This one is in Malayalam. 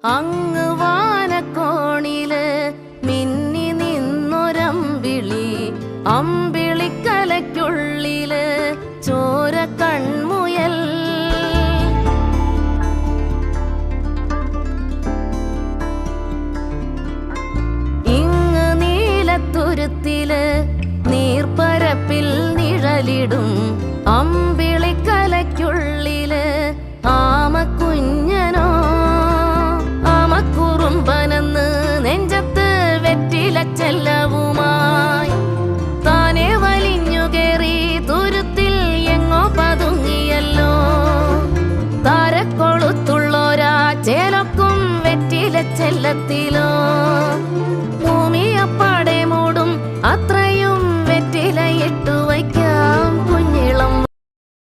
അങ്ങ് വാനക്കോണില് മിന്നി നിന്നൊരമ്പിളി, അമ്പിളിക്കലയ്ക്കുള്ളില് ചോര കൺമുയൽ. ഇങ്ങ് നീലത്തുരുത്തില് നീർപ്പരപ്പിൽ നിഴലിടും